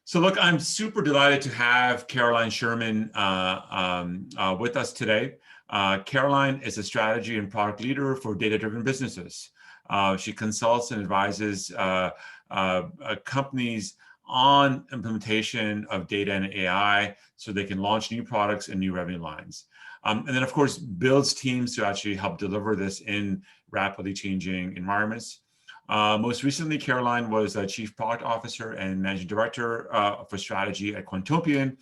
So look, I'm super delighted to have Caroline Sherman with us today. Caroline is a strategy and product leader for data-driven businesses. She consults and advises companies on implementation of data and AI so they can launch new products and new revenue lines. And then, of course, builds teams to actually help deliver this in rapidly changing environments. Most recently, Caroline was a Chief Product Officer and Managing Director for Strategy at Quantopian,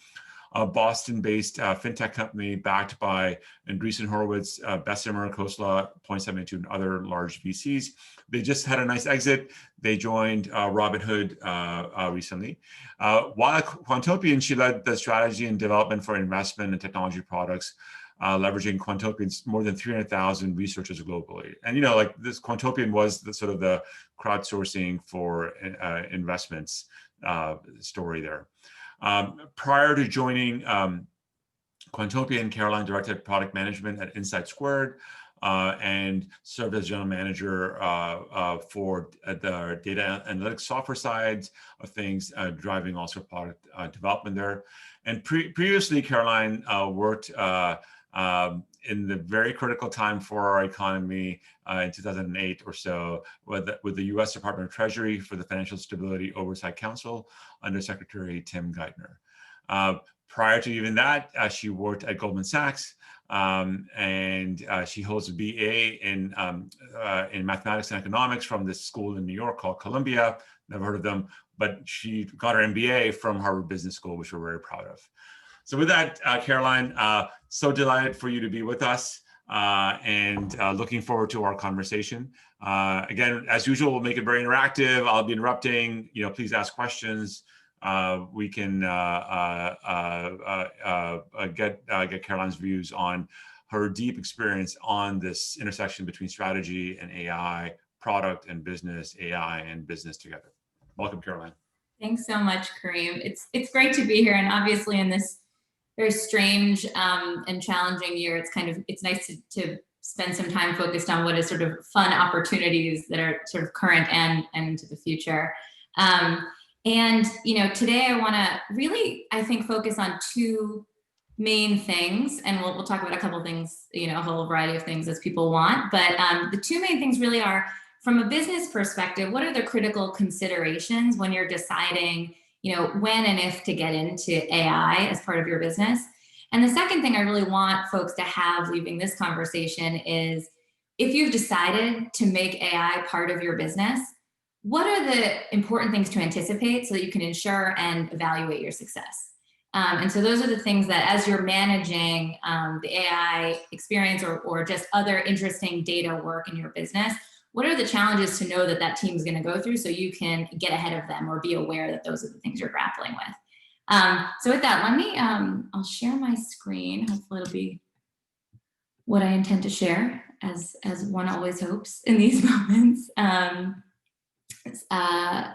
a Boston-based fintech company backed by Andreessen Horowitz, Bessemer, Khosla, Point72, and other large VCs. They just had a nice exit. They joined Robinhood recently. While at Quantopian, she led the strategy and development for investment and technology products, leveraging Quantopian's more than 300,000 researchers globally. And like this, Quantopian was the sort of the crowdsourcing for investments story there. Prior to joining Quantopian, Caroline directed product management at InsightSquared and served as general manager for the data analytics software side of things, driving also product development there. And previously, Caroline worked in the very critical time for our economy in 2008 or so with the U.S. Department of Treasury for the Financial Stability Oversight Council under Secretary Tim Geithner. Prior to even that, she worked at Goldman Sachs, and she holds a BA in mathematics and economics from this school in New York called Columbia. Never heard of them, but she got her MBA from Harvard Business School, which we're very proud of. So with that, Caroline, so delighted for you to be with us and looking forward to our conversation. Again, as usual, we'll make it very interactive. I'll be interrupting. Please ask questions. We can get Caroline's views on her deep experience on this intersection between strategy and AI, product and business, AI and business together. Welcome, Caroline. Thanks so much, Karim. It's great to be here, and obviously in this very strange and challenging year, it's nice to spend some time focused on what is sort of fun opportunities that are sort of current and into the future. And today I want to really, I think, focus on two main things, and we'll talk about a couple things, a whole variety of things as people want. But the two main things really are, from a business perspective, what are the critical considerations when you're deciding when and if to get into AI as part of your business? And the second thing I really want folks to have leaving this conversation is, if you've decided to make AI part of your business, what are the important things to anticipate so that you can ensure and evaluate your success? And so those are the things that, as you're managing the AI experience or just other interesting data work in your business, what are the challenges to know that team is going to go through so you can get ahead of them or be aware that those are the things you're grappling with? So with that, let me, I'll share my screen. Hopefully it'll be what I intend to share, as one always hopes in these moments.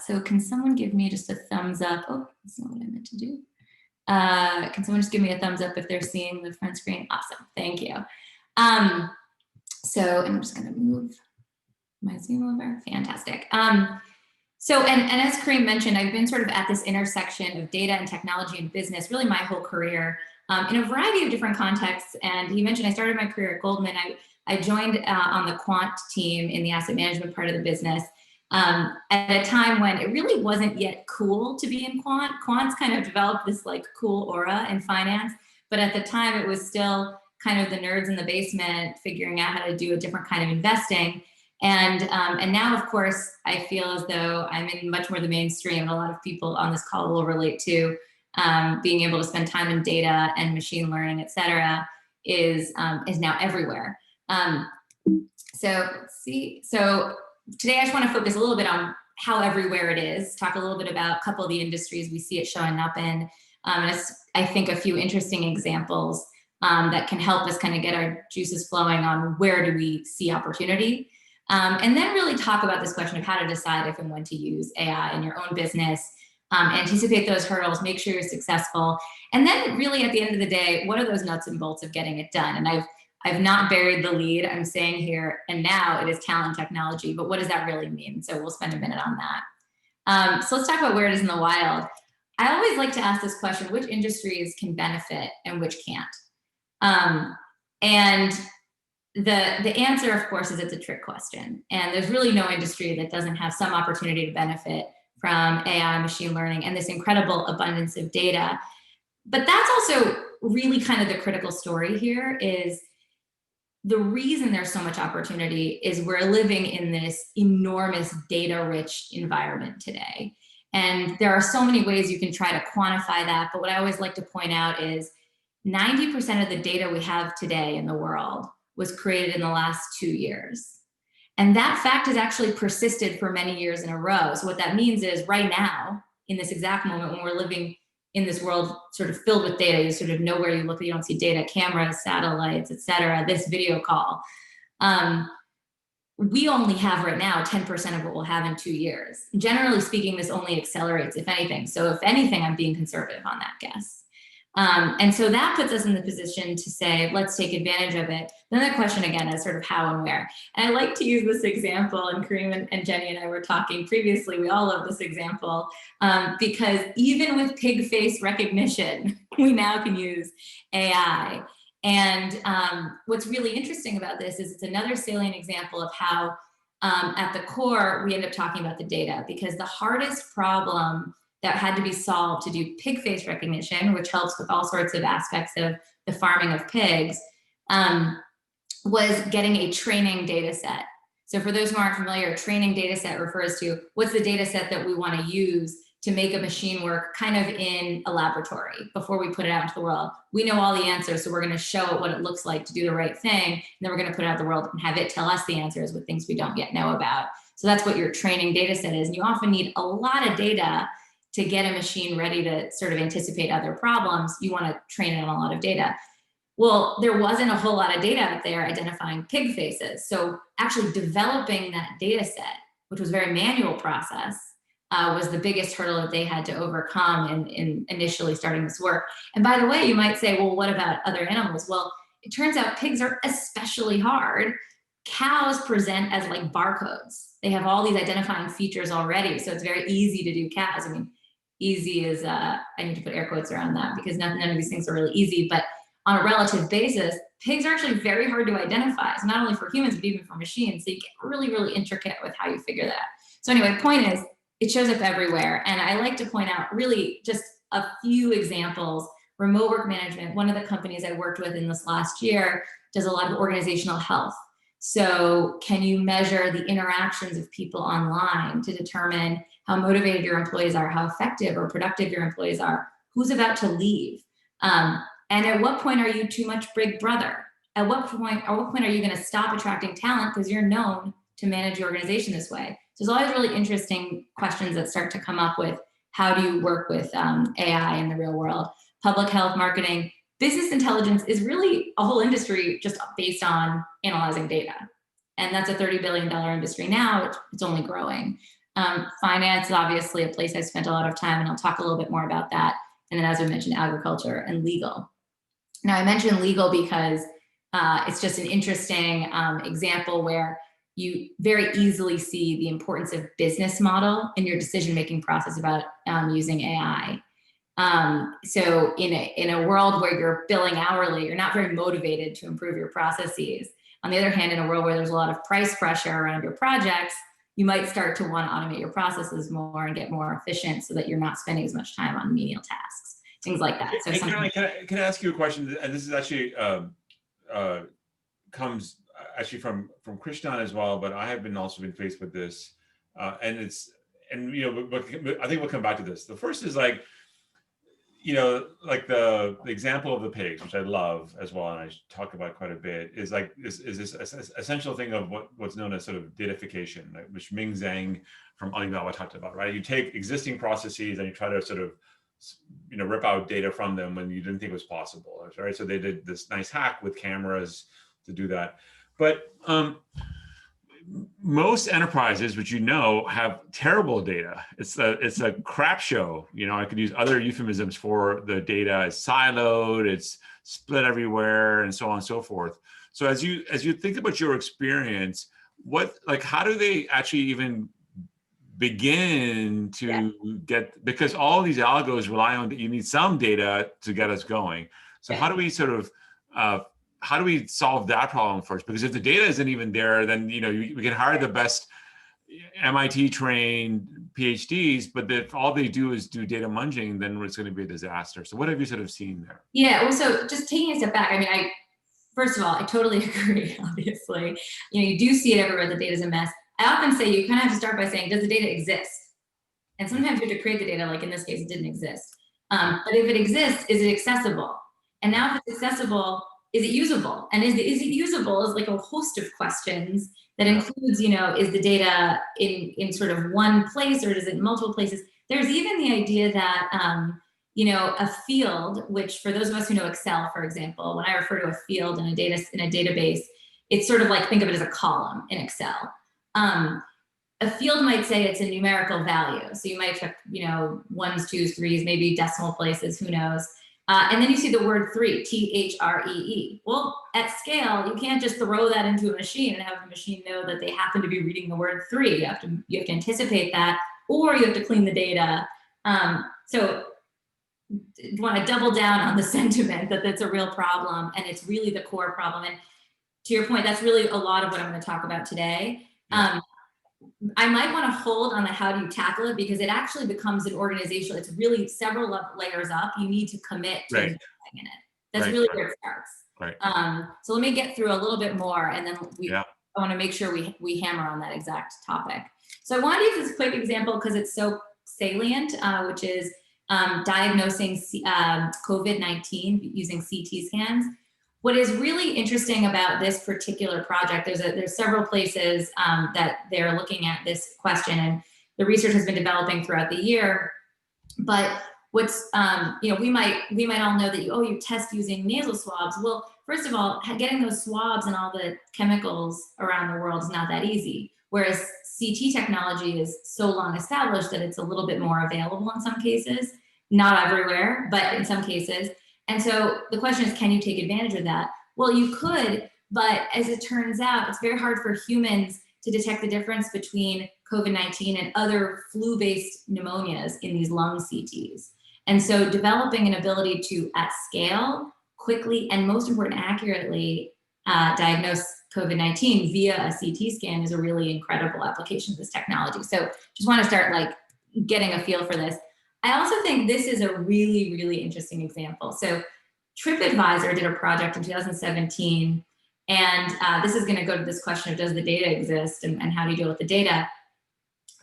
So can someone give me just a thumbs up? Oh, that's not what I meant to do. Can someone just give me a thumbs up if they're seeing the front screen? Awesome, thank you. So I'm just gonna move my Zoom over, fantastic. So, and as Karim mentioned, I've been sort of at this intersection of data and technology and business really my whole career in a variety of different contexts. And he mentioned I started my career at Goldman. I joined on the Quant team in the asset management part of the business at a time when it really wasn't yet cool to be in Quant. Quant's kind of developed this like cool aura in finance, but at the time it was still kind of the nerds in the basement figuring out how to do a different kind of investing. And now, of course, I feel as though I'm in much more the mainstream, and a lot of people on this call will relate to being able to spend time in data and machine learning, et cetera, is now everywhere. So let's see. So today I just want to focus a little bit on how everywhere it is, talk a little bit about a couple of the industries we see it showing up in, and I think a few interesting examples that can help us kind of get our juices flowing on where do we see opportunity. And then really talk about this question of how to decide if and when to use AI in your own business, anticipate those hurdles, make sure you're successful. And then really at the end of the day, what are those nuts and bolts of getting it done? And I've not buried the lead. I'm saying here and now it is talent technology, but what does that really mean? So we'll spend a minute on that. So let's talk about where it is in the wild. I always like to ask this question: which industries can benefit and which can't? And the answer, of course, is it's a trick question. And there's really no industry that doesn't have some opportunity to benefit from AI, machine learning, and this incredible abundance of data. But that's also really kind of the critical story here. Is the reason there's so much opportunity is we're living in this enormous data-rich environment today. And there are so many ways you can try to quantify that. But what I always like to point out is 90% of the data we have today in the world was created in the last 2 years. And that fact has actually persisted for many years in a row. So what that means is right now, in this exact moment when we're living in this world sort of filled with data, you sort of know where you look, you don't see data, cameras, satellites, et cetera, this video call. We only have right now 10% of what we'll have in 2 years. Generally speaking, this only accelerates, if anything. So if anything, I'm being conservative on that guess. And so that puts us in the position to say, let's take advantage of it. Then the question again is sort of how and where. And I like to use this example, and Karim and Jenny and I were talking previously, we all love this example, because even with pig face recognition, we now can use AI. And what's really interesting about this is it's another salient example of how at the core, we end up talking about the data, because the hardest problem that had to be solved to do pig face recognition, which helps with all sorts of aspects of the farming of pigs, was getting a training data set. So for those who aren't familiar, a training data set refers to what's the data set that we want to use to make a machine work kind of in a laboratory before we put it out into the world. We know all the answers, so we're going to show it what it looks like to do the right thing, and then we're going to put it out in the world and have it tell us the answers with things we don't yet know about. So that's what your training data set is. And you often need a lot of data to get a machine ready to sort of anticipate other problems. You want to train it on a lot of data. Well, there wasn't a whole lot of data out there identifying pig faces. So actually developing that data set, which was a very manual process, was the biggest hurdle that they had to overcome in initially starting this work. And by the way, you might say, well, what about other animals? Well, it turns out pigs are especially hard. Cows present as like barcodes. They have all these identifying features already. So it's very easy to do cows. I mean, easy is, I need to put air quotes around that because none of these things are really easy, but on a relative basis, pigs are actually very hard to identify. So not only for humans, but even for machines. So you get really, really intricate with how you figure that out. So anyway, point is, it shows up everywhere. And I like to point out really just a few examples. Remote work management, one of the companies I worked with in this last year does a lot of organizational health. So can you measure the interactions of people online to determine how motivated your employees are, how effective or productive your employees are, who's about to leave? And at what point are you too much big brother? At what point are you going to stop attracting talent because you're known to manage your organization this way? So there's always really interesting questions that start to come up with how do you work with AI in the real world. Public health, marketing, business intelligence is really a whole industry just based on analyzing data. And that's a $30 billion industry now. It's only growing. Finance is obviously a place I've spent a lot of time, and I'll talk a little bit more about that. And then as I mentioned, agriculture and legal. Now I mentioned legal because it's just an interesting example where you very easily see the importance of business model in your decision-making process about using AI. So in a world where you're billing hourly, you're not very motivated to improve your processes. On the other hand, in a world where there's a lot of price pressure around your projects, you might start to want to automate your processes more and get more efficient so that you're not spending as much time on menial tasks, things like that. So can I ask you a question? And this is actually comes actually from Krishnan as well, but I have also been faced with this, and but I think we'll come back to this. The first is like, like the example of the pigs, which I love as well, and I talk about quite a bit, is like is this essential thing of what's known as sort of datafication, right, which Ming Zhang from Alibaba talked about, right? You take existing processes and you try to sort of rip out data from them when you didn't think it was possible, right? So they did this nice hack with cameras to do that. But most enterprises, which have terrible data. It's a crap show. I could use other euphemisms for the data. It's siloed, it's split everywhere, and so on and so forth. So as you think about your experience, how do they actually even begin to get, because all these algos rely on that you need some data to get us going. So how do we sort of how do we solve that problem first? Because if the data isn't even there, then we can hire the best MIT trained PhDs, but if all they do is do data munging, then it's going to be a disaster. So what have you sort of seen there? Yeah, well, so just taking a step back, I mean, first of all, I totally agree, obviously. You do see it everywhere, the data's a mess. I often say you kind of have to start by saying, does the data exist? And sometimes you have to create the data, like in this case, it didn't exist. But if it exists, is it accessible? And now if it's accessible, is it usable? And is it usable is like a host of questions that includes, is the data in sort of one place or is it in multiple places? There's even the idea that, a field, which for those of us who know Excel, for example, when I refer to a field in a database, it's sort of like, think of it as a column in Excel. A field might say it's a numerical value. So you might check, ones, twos, threes, maybe decimal places, who knows. And then you see the word three, THREE. Well, at scale, you can't just throw that into a machine and have the machine know that they happen to be reading the word three. You have to anticipate that, or you have to clean the data. So you want to double down on the sentiment that that's a real problem, and it's really the core problem. And to your point, that's really a lot of what I'm going to talk about today. I might want to hold on the how do you tackle it, because it actually becomes an organizational, it's really several layers up. You need to commit to investing in it. That's really where it starts. So let me get through a little bit more, and then I want to make sure we hammer on that exact topic. So I want to use this quick example because it's so salient, which is diagnosing COVID-19 using CT scans. What is really interesting about this particular project, there's several places that they're looking at this question, and the research has been developing throughout the year. But what's, we might all know that you test using nasal swabs. Well, first of all, getting those swabs and all the chemicals around the world is not that easy. Whereas CT technology is so long established that it's a little bit more available in some cases, not everywhere, but in some cases. And so the question is, can you take advantage of that? Well, you could, but as it turns out, it's very hard for humans to detect the difference between COVID-19 and other flu-based pneumonias in these lung CTs. And so developing an ability to, at scale, quickly, and most important, accurately diagnose COVID-19 via a CT scan is a really incredible application of this technology. So just want to start getting a feel for this. I also think this is a really, really interesting example. So TripAdvisor did a project in 2017, and this is going to go to this question of, does the data exist, and how do you deal with the data?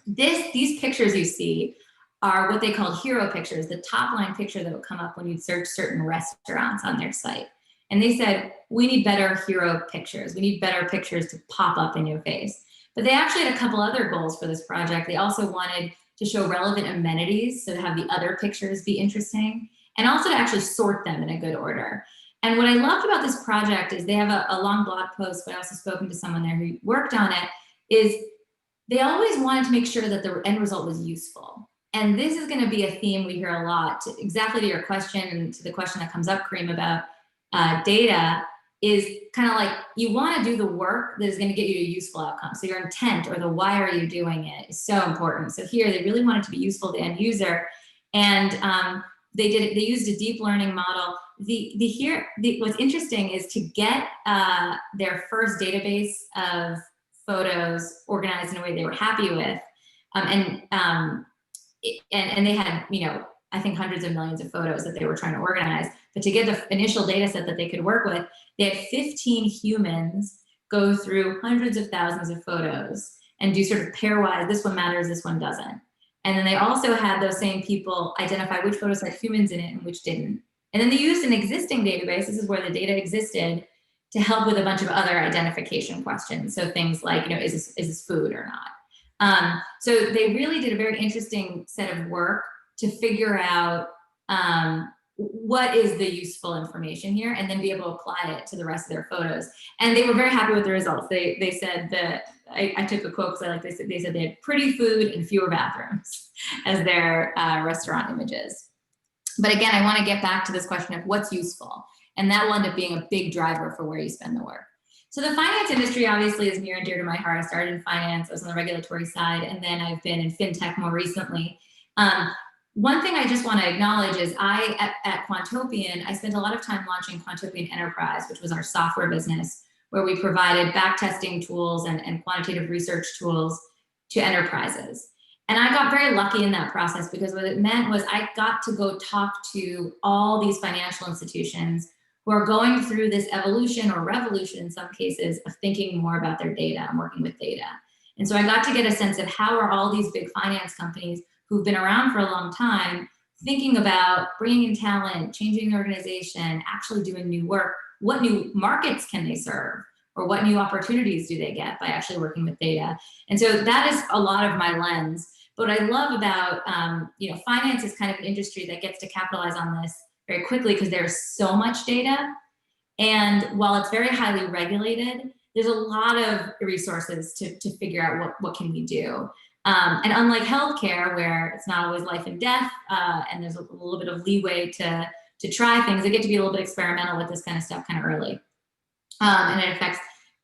These pictures you see are what they call hero pictures, the top line picture that would come up when you search certain restaurants on their site. And they said, we need better hero pictures. We need better pictures to pop up in your face. But they actually had a couple other goals for this project. They also wanted to show relevant amenities, so to have the other pictures be interesting, and also to actually sort them in a good order. And what I loved about this project is they have a long blog post, but I also spoken to someone there who worked on it, is they always wanted to make sure that the end result was useful. And this is going to be a theme we hear a lot, exactly to your question and to the question that comes up, Karim, about data, is kind of like, you want to do the work that is going to get you to a useful outcome. So your intent, or the why are you doing it, is so important. So here they really want it to be useful to the end user, and they used a deep learning model. What's interesting is to get their first database of photos organized in a way they were happy with, and they had, I think hundreds of millions of photos that they were trying to organize. But to get the initial data set that they could work with, they had 15 humans go through hundreds of thousands of photos and do sort of pairwise, this one matters, this one doesn't. And then they also had those same people identify which photos had humans in it and which didn't. And then they used an existing database, this is where the data existed, to help with a bunch of other identification questions. So things like, is this food or not? So they really did a very interesting set of work to figure out what is the useful information here, and then be able to apply it to the rest of their photos. And they were very happy with the results. They said that, I took a quote because they said they had pretty food and fewer bathrooms as their restaurant images. But again, I want to get back to this question of what's useful, and that will end up being a big driver for where you spend the work. So the finance industry obviously is near and dear to my heart. I started in finance, I was on the regulatory side, and then I've been in fintech more recently. One thing I just want to acknowledge is at Quantopian, I spent a lot of time launching Quantopian Enterprise, which was our software business, where we provided backtesting tools and quantitative research tools to enterprises. And I got very lucky in that process, because what it meant was I got to go talk to all these financial institutions who are going through this evolution or revolution in some cases of thinking more about their data and working with data. And so I got to get a sense of how are all these big finance companies who've been around for a long time thinking about bringing in talent, changing the organization, actually doing new work. What new markets can they serve? Or what new opportunities do they get by actually working with data? And so that is a lot of my lens. But what I love about, finance is kind of an industry that gets to capitalize on this very quickly, because there's so much data. And while it's very highly regulated, there's a lot of resources to figure out what can we do. And unlike healthcare, where it's not always life and death, and there's a little bit of leeway to try things, they get to be a little bit experimental with this kind of stuff kind of early. And it affects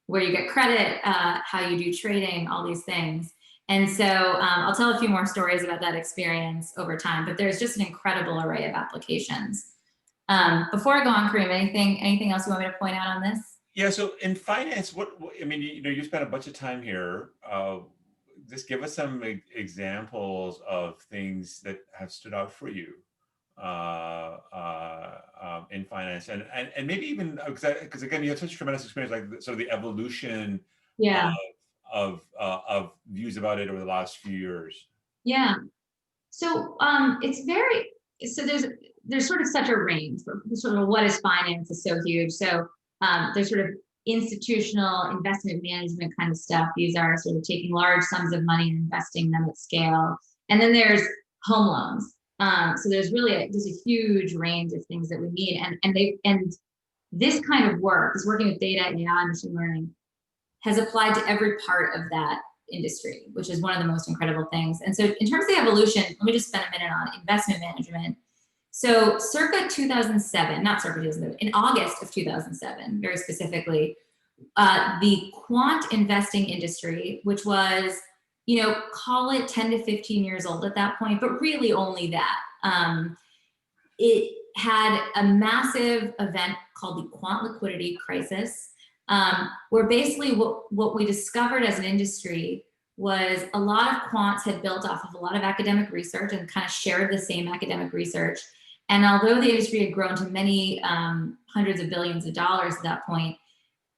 where you get credit, how you do trading, all these things. And so I'll tell a few more stories about that experience over time, but there's just an incredible array of applications. Before I go on, Karim, anything else you want me to point out on this? Yeah, so in finance, I mean, you spent a bunch of time here. Just give us some examples of things that have stood out for you in finance, and maybe even because again, you have such tremendous experience, like sort of the evolution of views about it over the last few years. Yeah. So there's sort of such a range. Sort of what is finance is so huge. So there's sort of institutional investment management kind of stuff. These are sort of taking large sums of money and investing them at scale. And then there's home loans. So there's a huge range of things that we need. And this kind of work, is working with data, AI, and machine learning, has applied to every part of that industry, which is one of the most incredible things. And so in terms of the evolution, let me just spend a minute on investment management. So circa 2007, not circa 2007, in August of 2007, very specifically, the quant investing industry, which was, call it 10 to 15 years old at that point, but really only that. It had a massive event called the Quant liquidity crisis, where basically what we discovered as an industry was a lot of quants had built off of a lot of academic research and kind of shared the same academic research. And although the industry had grown to many hundreds of billions of dollars at that point,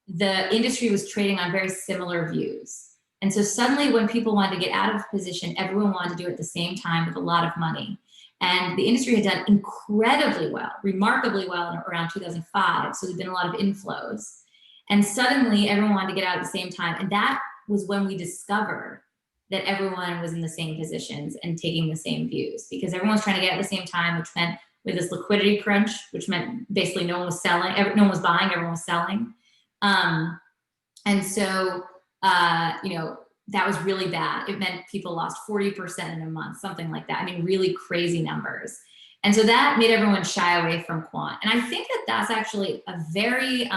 the industry was trading on very similar views. And so suddenly when people wanted to get out of position, everyone wanted to do it at the same time with a lot of money. And the industry had done incredibly well, remarkably well around 2005. So there'd been a lot of inflows. And suddenly everyone wanted to get out at the same time. And that was when we discovered that everyone was in the same positions and taking the same views, because everyone was trying to get at the same time, which meant with this liquidity crunch, which meant basically no one was selling, no one was buying, everyone was selling. And so, that was really bad. It meant people lost 40% in a month, something like that. I mean, really crazy numbers. And so that made everyone shy away from quant. And I think that that's actually a very,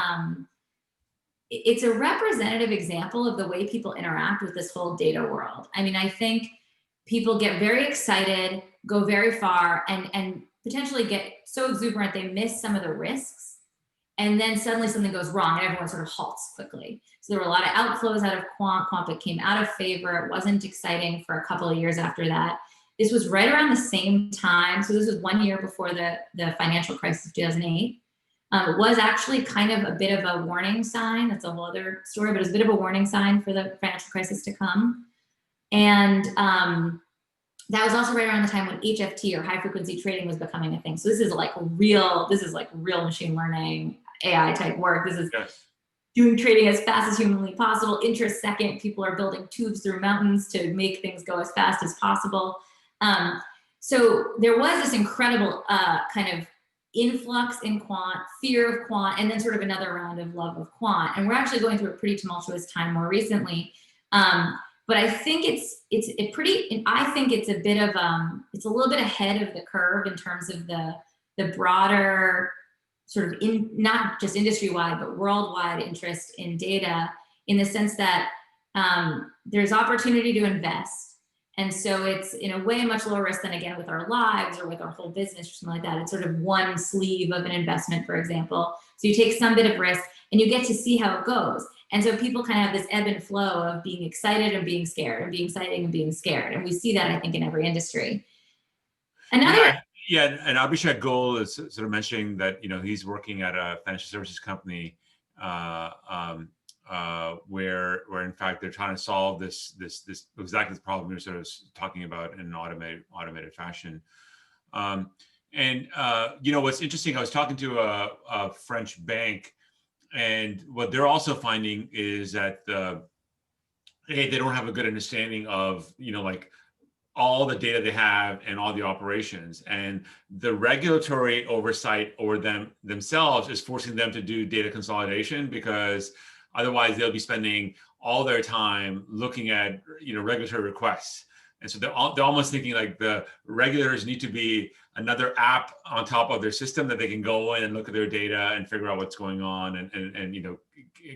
it's a representative example of the way people interact with this whole data world. I mean, I think people get very excited, go very far, and potentially get so exuberant they miss some of the risks. And then suddenly something goes wrong and everyone sort of halts quickly. So there were a lot of outflows out of quant became out of favor. It wasn't exciting for a couple of years after that. This was right around the same time. So this was 1 year before the financial crisis of 2008. It was actually kind of a bit of a warning sign. That's a whole other story, but it was a bit of a warning sign for the financial crisis to come. And that was also right around the time when HFT, or high frequency trading, was becoming a thing. So this is like real machine learning, AI type work. This is doing trading as fast as humanly possible. Intra-second, people are building tubes through mountains to make things go as fast as possible. So there was this incredible kind of influx in quant, fear of quant, and then sort of another round of love of quant. And we're actually going through a pretty tumultuous time more recently. But I think it's a bit of it's a little bit ahead of the curve in terms of the broader sort of not just industry-wide, but worldwide interest in data, in the sense that there's opportunity to invest. And so it's in a way much lower risk than, again, with our lives or with our whole business or something like that. It's sort of one sleeve of an investment, for example. So you take some bit of risk and you get to see how it goes. And so people kind of have this ebb and flow of being excited and being scared, and being excited and being scared. And we see that, I think, in every industry. Another and Abhishek Goel is sort of mentioning that, he's working at a financial services company where in fact they're trying to solve this exactly the problem you're sort of talking about in an automated fashion. What's interesting, I was talking to a French bank, and what they're also finding is that they don't have a good understanding of like all the data they have and all the operations, and the regulatory oversight over themselves is forcing them to do data consolidation, because otherwise they'll be spending all their time looking at regulatory requests. And so they're almost thinking like the regulators need to be another app on top of their system that they can go in and look at their data and figure out what's going on and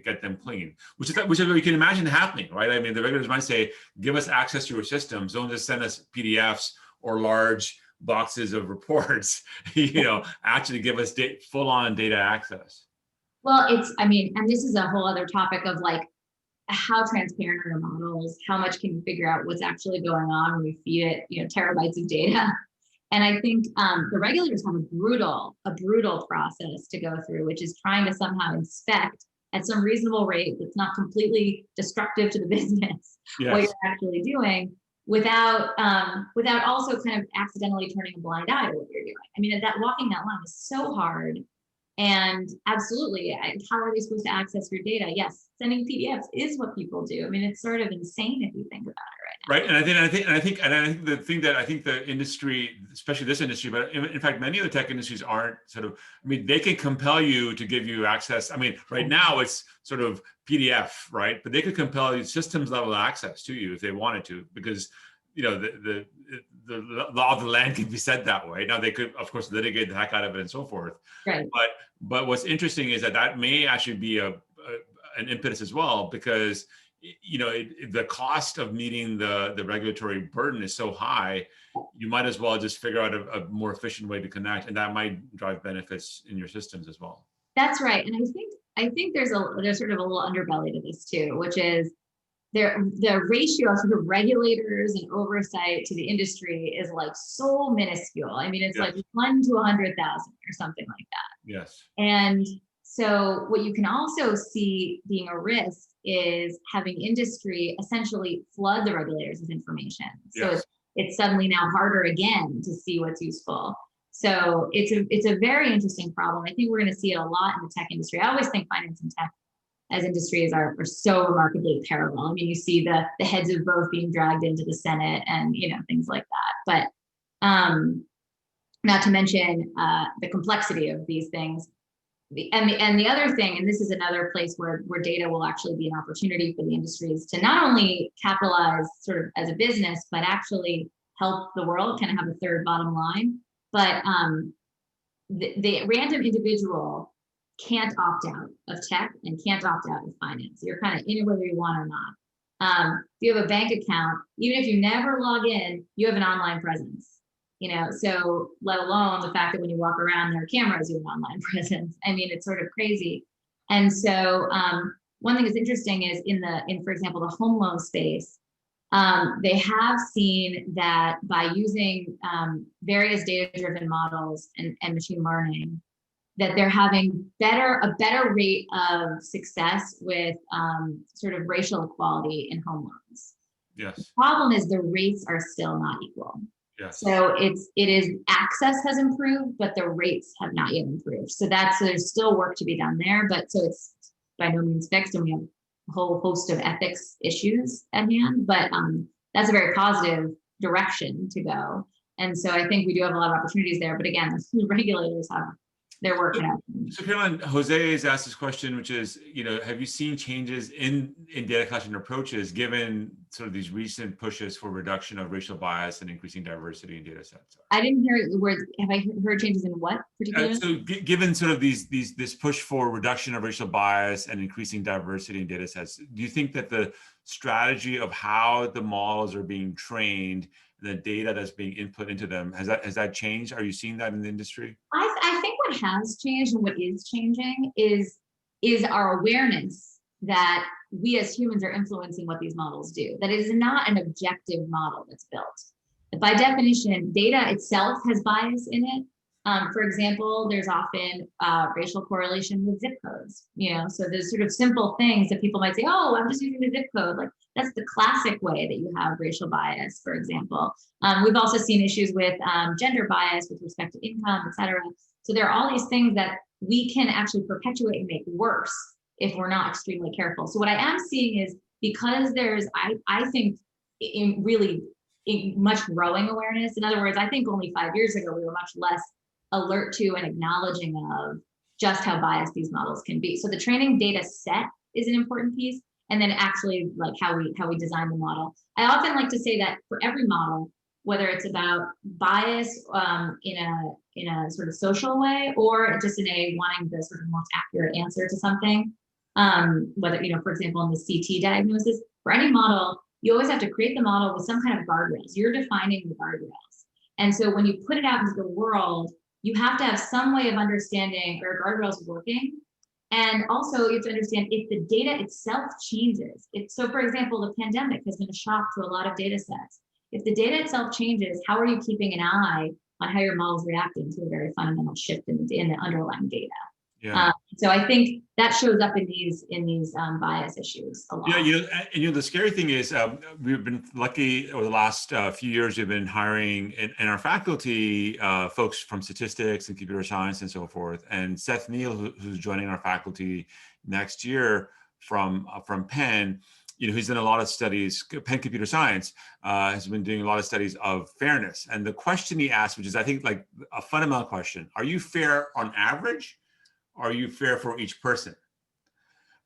get them clean, which is what you can imagine happening, right? I mean, the regulators might say, give us access to your systems, don't just send us PDFs or large boxes of reports, actually give us full on data access. Well, and this is a whole other topic of like, how transparent are your models? How much can you figure out what's actually going on when we feed it, terabytes of data? And I think the regulators have a brutal process to go through, which is trying to somehow inspect at some reasonable rate that's not completely destructive to the business, what you're actually doing, without also kind of accidentally turning a blind eye to what you're doing. I mean, walking that line is so hard. And absolutely, how are they supposed to access your data? Yes, sending PDFs is what people do. I mean, it's sort of insane if you think about it right now. Right, and I think the thing that I think the industry, especially this industry, but in fact many of the tech industries aren't sort of. I mean, they can compel you to give you access. I mean, right now it's sort of PDF, right? But they could compel you systems level access to you if they wanted to, because the law of the land can be said that way. Now they could, of course, litigate the heck out of it and so forth. Right. But what's interesting is that may actually be an impetus as well, because the cost of meeting the regulatory burden is so high, you might as well just figure out a more efficient way to connect, and that might drive benefits in your systems as well. That's right, and I think there's sort of a little underbelly to this too, which is the ratio of sort of regulators and oversight to the industry is like so minuscule. I mean, it's like 1 to 100,000 or something like that. Yes. And so what you can also see being a risk is having industry essentially flood the regulators with information. So it's suddenly now harder again to see what's useful. So it's a very interesting problem. I think we're going to see it a lot in the tech industry. I always think finance and tech as industries are so remarkably parallel. I mean, you see the heads of both being dragged into the Senate and, things like that. But not to mention the complexity of these things. And the other thing, and this is another place where data will actually be an opportunity for the industries to not only capitalize sort of as a business, but actually help the world kind of have a third bottom line. But the random individual can't opt out of tech and can't opt out of finance. You're kind of in it whether you want or not. If you have a bank account, even if you never log in, you have an online presence. So let alone the fact that when you walk around, there are cameras, you have an online presence. I mean, it's sort of crazy. And so one thing that's interesting is in for example, the home loan space, they have seen that by using various data-driven models and machine learning, that they're having a better rate of success with sort of racial equality in home loans. Yes. The problem is the rates are still not equal. Yes. So access has improved, but the rates have not yet improved. So there's still work to be done there, but so it's by no means fixed, and we have a whole host of ethics issues at hand, but that's a very positive direction to go. And so I think we do have a lot of opportunities there, but again, the regulators have they're working out. So Caroline, Jose has asked this question, which is, have you seen changes in data collection approaches given sort of these recent pushes for reduction of racial bias and increasing diversity in data sets? I didn't hear the words. Have I heard changes in what particularly? So given sort of this push for reduction of racial bias and increasing diversity in data sets, do you think that the strategy of how the models are being trained, the data that's being input into them, has that changed? Are you seeing that in the industry? I think what has changed and what is changing is our awareness that we as humans are influencing what these models do, that it is not an objective model that's built. By definition, data itself has bias in it. For example, there's often racial correlation with zip codes, so there's sort of simple things that people might say, oh, I'm just using the zip code. Like that's the classic way that you have racial bias, for example. We've also seen issues with gender bias with respect to income, et cetera. So there are all these things that we can actually perpetuate and make worse if we're not extremely careful. So what I am seeing is, because there's, I think, much growing awareness. In other words, I think only 5 years ago, we were much less alert to and acknowledging of just how biased these models can be. So the training data set is an important piece, and then actually like how we design the model. I often like to say that for every model, whether it's about bias in a sort of social way, or just in a wanting the sort of most accurate answer to something, whether, for example, in the CT diagnosis, for any model, you always have to create the model with some kind of guardrails. You're defining the guardrails. And so when you put it out into the world, you have to have some way of understanding are guardrails working. And also you have to understand if the data itself changes. So for example, the pandemic has been a shock to a lot of data sets. If the data itself changes, how are you keeping an eye on how your model is reacting to a very fundamental shift in the underlying data? Yeah. So I think that shows up in these bias issues a lot. Yeah, the scary thing is we've been lucky over the last few years. We've been hiring in our faculty folks from statistics and computer science and so forth. And Seth Neal, who's joining our faculty next year from Penn, he's done a lot of studies. Penn Computer Science has been doing a lot of studies of fairness. And the question he asked, which is I think like a fundamental question: are you fair on average? Are you fair for each person,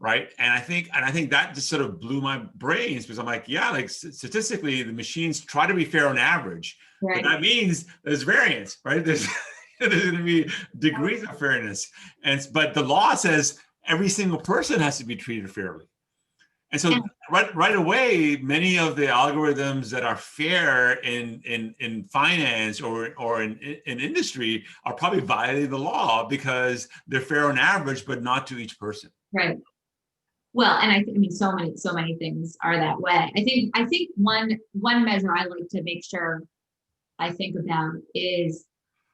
right? And I think that just sort of blew my brains, because I'm like, yeah, like statistically, the machines try to be fair on average, right. But that means there's variance, right? There's going to be degrees of fairness, but the law says every single person has to be treated fairly. And so right away, many of the algorithms that are fair in finance or in industry are probably violating the law because they're fair on average, but not to each person. Right. Well, and I mean, so many things are that way. I think one measure I like to make sure I think about is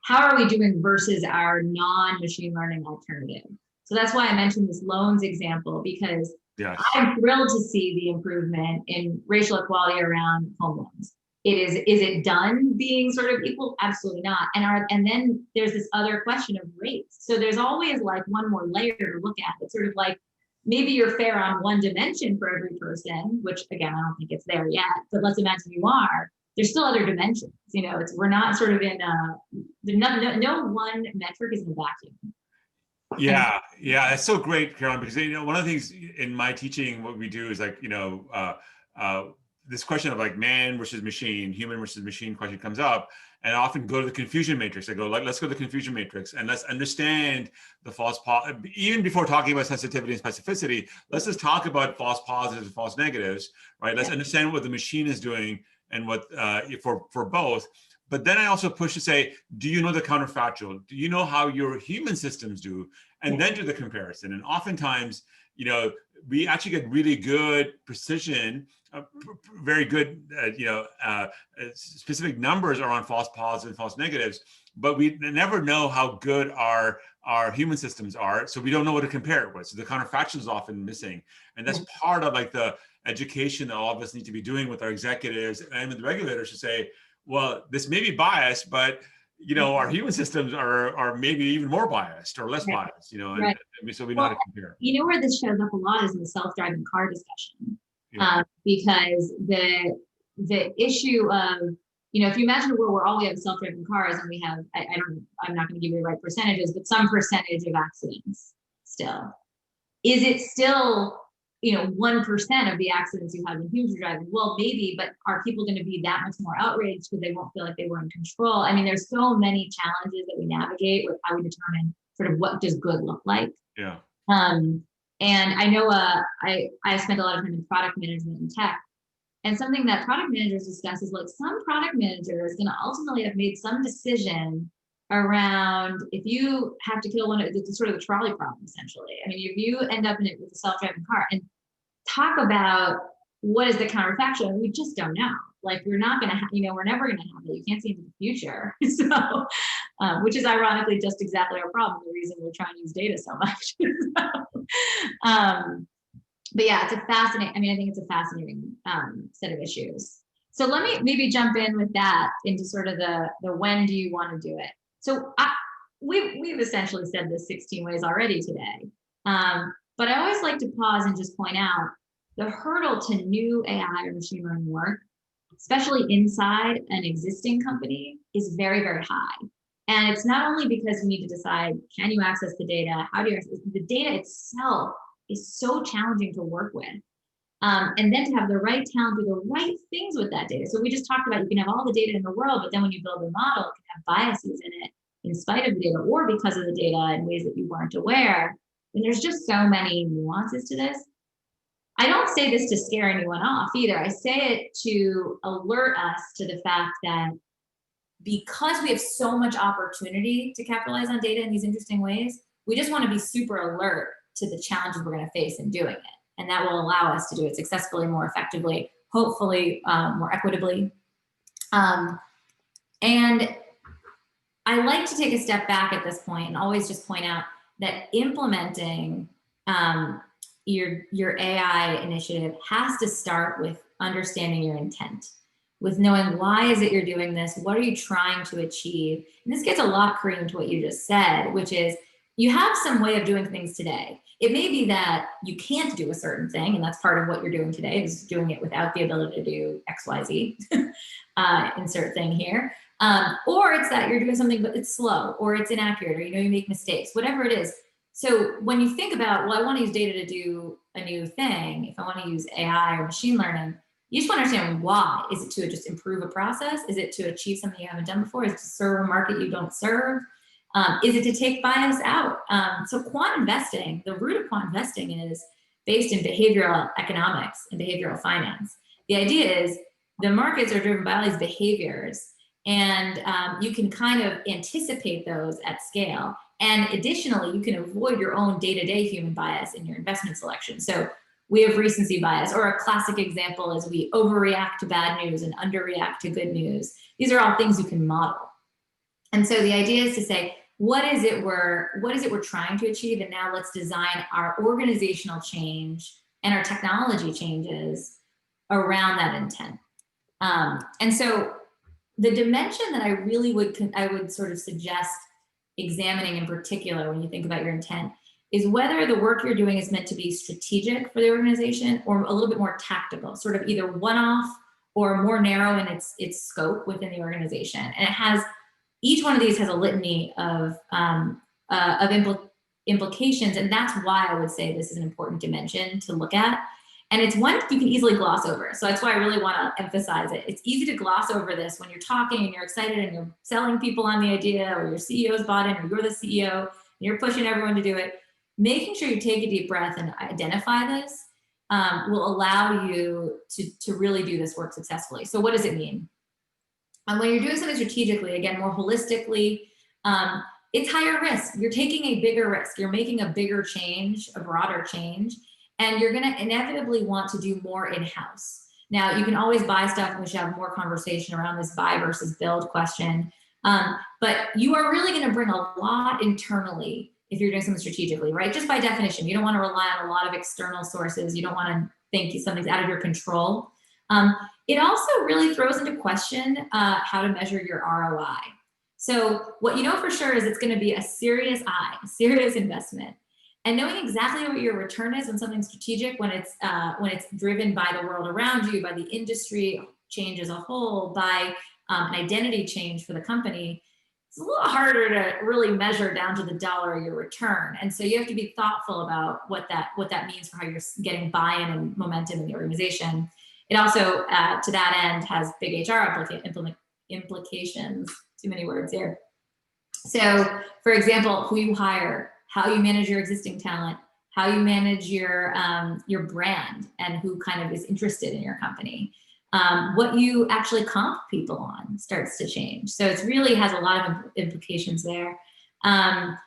how are we doing versus our non-machine learning alternative. So that's why I mentioned this loans example, because yes. I'm thrilled to see the improvement in racial equality around home loans. Is it done being sort of equal? Absolutely not. And then there's this other question of rates. So there's always like one more layer to look at. It's sort of like maybe you're fair on one dimension for every person, which again, I don't think it's there yet, but let's imagine you are. There's still other dimensions. We're not sort of in no one metric is in a vacuum. Yeah, it's so great, Caroline, because one of the things in my teaching, what we do is like this question of like man versus machine, human versus machine question comes up, and I often go to the confusion matrix. I go like, let's go to the confusion matrix and let's understand the false even before talking about sensitivity and specificity. Let's just talk about false positives and false negatives, right? Let's understand what the machine is doing and what for both. But then I also push to say, do you know the counterfactual? Do you know how your human systems do? And then do the comparison. And oftentimes, we actually get really good precision, very good, specific numbers around false positives and false negatives, but we never know how good our human systems are. So we don't know what to compare it with. So the counterfactual is often missing. And that's part of like the education that all of us need to be doing with our executives and with the regulators to say, well, this may be biased, but our human systems are maybe even more biased or less biased, right. And so we know how to compare. Where this shows up a lot is in the self-driving car discussion, because the issue of if you imagine a world where all we have is self-driving cars and we have, I'm not going to give you the right percentages, but some percentage of accidents still. Is it still, 1% of the accidents you have in humans driving? Well, maybe, but are people going to be that much more outraged because they won't feel like they were in control? I mean, there's so many challenges that we navigate with how we determine sort of what does good look like. Yeah. And I know I spent a lot of time in product management and tech. And something that product managers discuss is like some product manager is going to ultimately have made some decision around if you have to kill it's sort of the trolley problem, essentially. I mean, if you end up in it with a self-driving car and talk about what is the counterfactual, we just don't know. Like, we're not going to have, we're never going to have it. You can't see into the future. So, which is ironically just exactly our problem, the reason we're trying to use data so much. But yeah, it's I think it's a fascinating set of issues. So let me maybe jump in with that into sort of the when do you want to do it? So we've essentially said this 16 ways already today. But I always like to pause and just point out the hurdle to new AI or machine learning work, especially inside an existing company, is very, very high. And it's not only because you need to decide, can you access the data? How do you access the data itself is so challenging to work with. And then to have the right talent do the right things with that data. So we just talked about, you can have all the data in the world, but then when you build a model, it can have biases in it in spite of the data or because of the data in ways that you weren't aware. And there's just so many nuances to this. I don't say this to scare anyone off either. I say it to alert us to the fact that because we have so much opportunity to capitalize on data in these interesting ways, we just want to be super alert to the challenges we're going to face in doing it. And that will allow us to do it successfully, more effectively, hopefully more equitably. And I like to take a step back at this point and always just point out that implementing your AI initiative has to start with understanding your intent, with knowing why is it you're doing this, what are you trying to achieve? And this gets a lot, Karim, to what you just said, which is you have some way of doing things today. It may be that you can't do a certain thing, and that's part of what you're doing today, is doing it without the ability to do X, Y, Z, insert thing here. Or it's that you're doing something, but it's slow, or it's inaccurate, or you make mistakes, whatever it is. So when you think about, well, I want to use data to do a new thing, if I want to use AI or machine learning, you just want to understand why. Is it to just improve a process? Is it to achieve something you haven't done before? Is it to serve a market you don't serve? Is it to take bias out? So quant investing, the root of quant investing is based in behavioral economics and behavioral finance. The idea is the markets are driven by all these behaviors, and you can kind of anticipate those at scale. And additionally, you can avoid your own day-to-day human bias in your investment selection. So we have recency bias, or a classic example is we overreact to bad news and underreact to good news. These are all things you can model. And so the idea is to say, what is it we're trying to achieve? And now let's design our organizational change and our technology changes around that intent. And so the dimension that I would sort of suggest examining in particular when you think about your intent is whether the work you're doing is meant to be strategic for the organization or a little bit more tactical, sort of either one-off or more narrow in its scope within the organization. And each one of these has a litany of implications, and that's why I would say this is an important dimension to look at. And it's one you can easily gloss over. So that's why I really want to emphasize it. It's easy to gloss over this when you're talking and you're excited and you're selling people on the idea, or your CEO's bought in, or you're the CEO and you're pushing everyone to do it. Making sure you take a deep breath and identify this will allow you to really do this work successfully. So what does it mean? When you're doing something strategically, again, more holistically, it's higher risk. You're taking a bigger risk. You're making a bigger change, a broader change. And you're going to inevitably want to do more in-house. Now, you can always buy stuff, and we should have more conversation around this buy versus build question. But you are really going to bring a lot internally if you're doing something strategically, right? Just by definition, you don't want to rely on a lot of external sources. You don't want to think something's out of your control. It also really throws into question how to measure your ROI. So what you know for sure is it's going to be a serious investment. And knowing exactly what your return is when something's strategic, when it's driven by the world around you, by the industry change as a whole, by an identity change for the company, it's a little harder to really measure down to the dollar your return. And so you have to be thoughtful about what that means for how you're getting buy-in and momentum in the organization. It also, to that end, has big HR implications. Too many words here. So, for example, who you hire, how you manage your existing talent, how you manage your brand, and who kind of is interested in your company. What you actually comp people on starts to change. So it really has a lot of implications there. And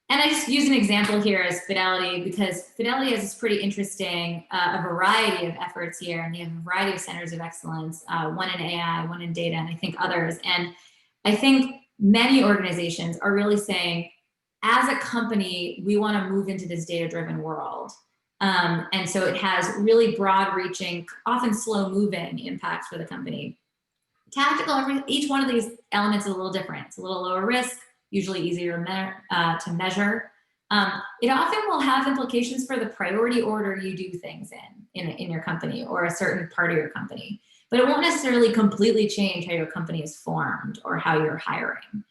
I just use an example here as Fidelity, because Fidelity has this pretty interesting, a variety of efforts here, and they have a variety of centers of excellence, one in AI, one in data, and I think others. And I think many organizations are really saying, as a company, we want to move into this data-driven world. And so it has really broad-reaching, often slow-moving impacts for the company. Tactical, each one of these elements is a little different. It's a little lower risk, usually easier to measure. It often will have implications for the priority order you do things in your company or a certain part of your company. But it won't necessarily completely change how your company is formed or how you're hiring.